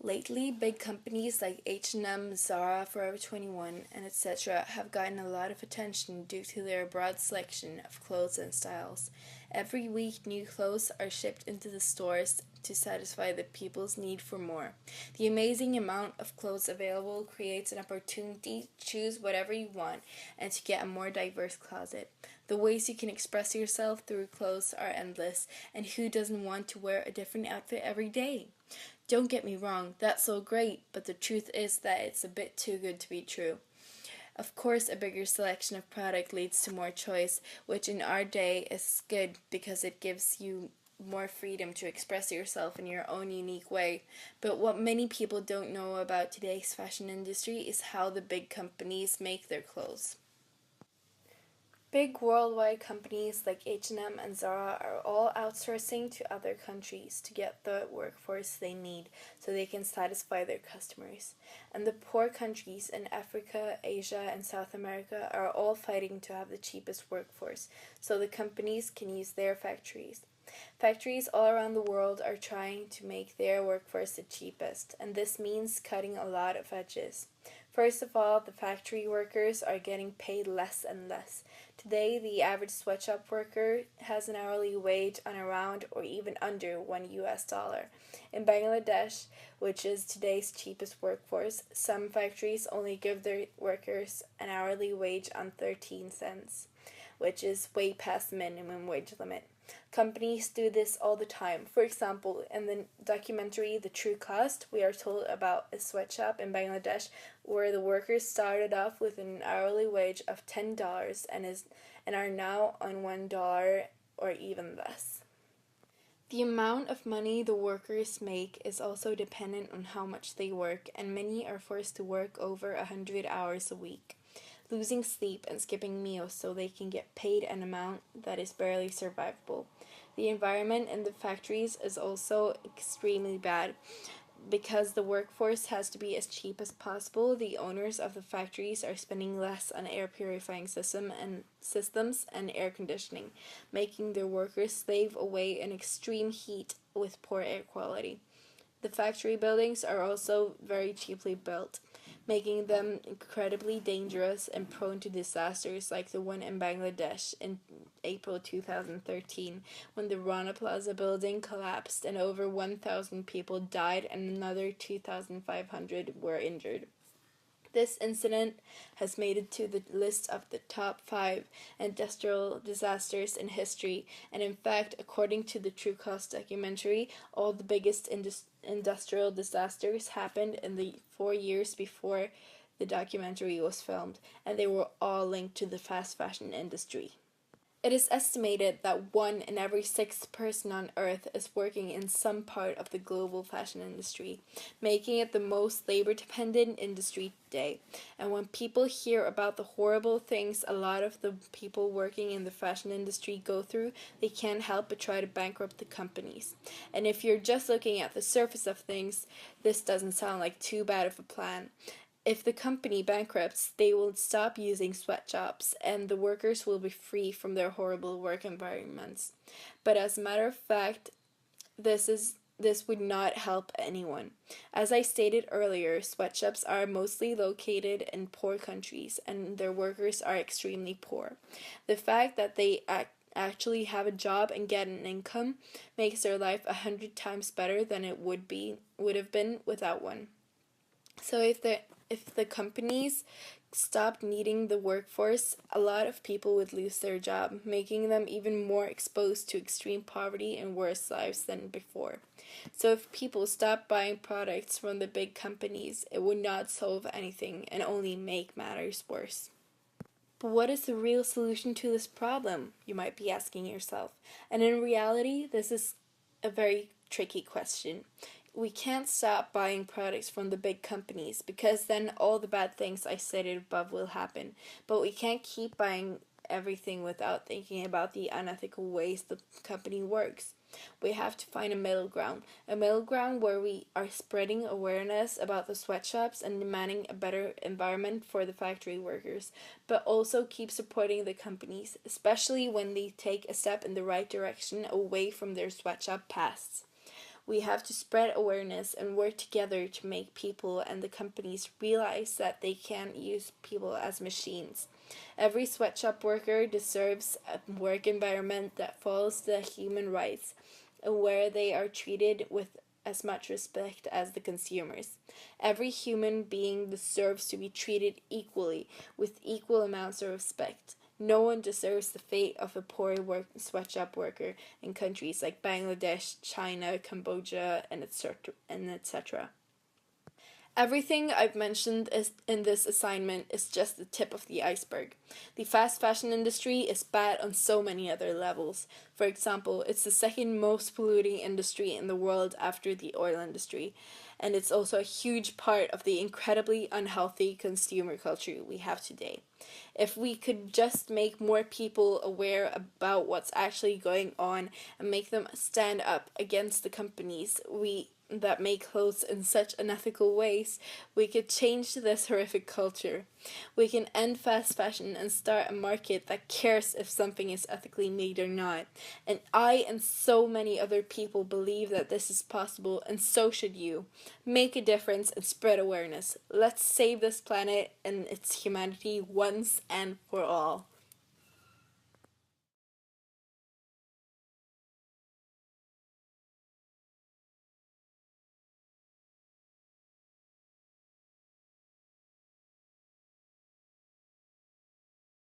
Lately, big companies like H&M, Zara, Forever 21, and etc. have gotten a lot of attention due to their broad selection of clothes and styles. Every week, new clothes are shipped into the stores to satisfy the people's need for more. The amazing amount of clothes available creates an opportunity to choose whatever you want and to get a more diverse closet. The ways you can express yourself through clothes are endless, and who doesn't want to wear a different outfit every day? Don't get me wrong, that's so great, but the truth is that it's a bit too good to be true. Of course, a bigger selection of product leads to more choice, which in our day is good because it gives you more freedom to express yourself in your own unique way. But what many people don't know about today's fashion industry is how the big companies make their clothes. Big worldwide companies like H&M and Zara are all outsourcing to other countries to get the workforce they need so they can satisfy their customers. And the poor countries in Africa, Asia, and South America are all fighting to have the cheapest workforce so the companies can use their factories. Factories all around the world are trying to make their workforce the cheapest, and this means cutting a lot of edges. First of all, the factory workers are getting paid less and less. Today, the average sweatshop worker has an hourly wage on around or even under $1. In Bangladesh, which is today's cheapest workforce, some factories only give their workers an hourly wage on 13 cents, which is way past the minimum wage limit. Companies do this all the time. For example, in the documentary The True Cost, we are told about a sweatshop in Bangladesh where the workers started off with an hourly wage of $10 and are now on $1 or even less. The amount of money the workers make is also dependent on how much they work, and many are forced to work over 100 hours a week, losing sleep and skipping meals so they can get paid an amount that is barely survivable. The environment in the factories is also extremely bad. Because the workforce has to be as cheap as possible, the owners of the factories are spending less on air purifying systems and air conditioning, making their workers slave away in extreme heat with poor air quality. The factory buildings are also very cheaply built, making them incredibly dangerous and prone to disasters like the one in Bangladesh in April 2013 when the Rana Plaza building collapsed and over 1,000 people died and another 2,500 were injured. This incident has made it to the list of the top 5 industrial disasters in history, and in fact, according to the True Cost documentary, all the biggest industrial disasters happened in the 4 years before the documentary was filmed, and they were all linked to the fast fashion industry. It is estimated that 1 in every 6 person on Earth is working in some part of the global fashion industry, making it the most labor-dependent industry today. And when people hear about the horrible things a lot of the people working in the fashion industry go through, they can't help but try to bankrupt the companies. And if you're just looking at the surface of things, this doesn't sound like too bad of a plan. If the company bankrupts, they will stop using sweatshops and the workers will be free from their horrible work environments. But as a matter of fact, this would not help anyone. As I stated earlier, sweatshops are mostly located in poor countries and their workers are extremely poor. The fact that they actually have a job and get an income makes their life 100 times better than it would have been without one. So if the companies stopped needing the workforce, a lot of people would lose their job, making them even more exposed to extreme poverty and worse lives than before. So if people stopped buying products from the big companies, it would not solve anything and only make matters worse. But what is the real solution to this problem, you might be asking yourself. And in reality, this is a very tricky question. We can't stop buying products from the big companies because then all the bad things I stated above will happen. But we can't keep buying everything without thinking about the unethical ways the company works. We have to find a middle ground where we are spreading awareness about the sweatshops and demanding a better environment for the factory workers, but also keep supporting the companies, especially when they take a step in the right direction away from their sweatshop pasts. We have to spread awareness and work together to make people and the companies realize that they can't use people as machines. Every sweatshop worker deserves a work environment that follows the human rights and where they are treated with as much respect as the consumers. Every human being deserves to be treated equally with equal amounts of respect. No one deserves the fate of a poor sweatshop worker in countries like Bangladesh, China, Cambodia, and etc. Everything I've mentioned in this assignment is just the tip of the iceberg. The fast fashion industry is bad on so many other levels. For example, it's the second most polluting industry in the world after the oil industry, and it's also a huge part of the incredibly unhealthy consumer culture we have today. If we could just make more people aware about what's actually going on and make them stand up against the companies that make clothes in such unethical ways, we could change this horrific culture. We can end fast fashion and start a market that cares if something is ethically made or not. And I and so many other people believe that this is possible, and so should you. Make a difference and spread awareness. Let's save this planet and its humanity once and for all.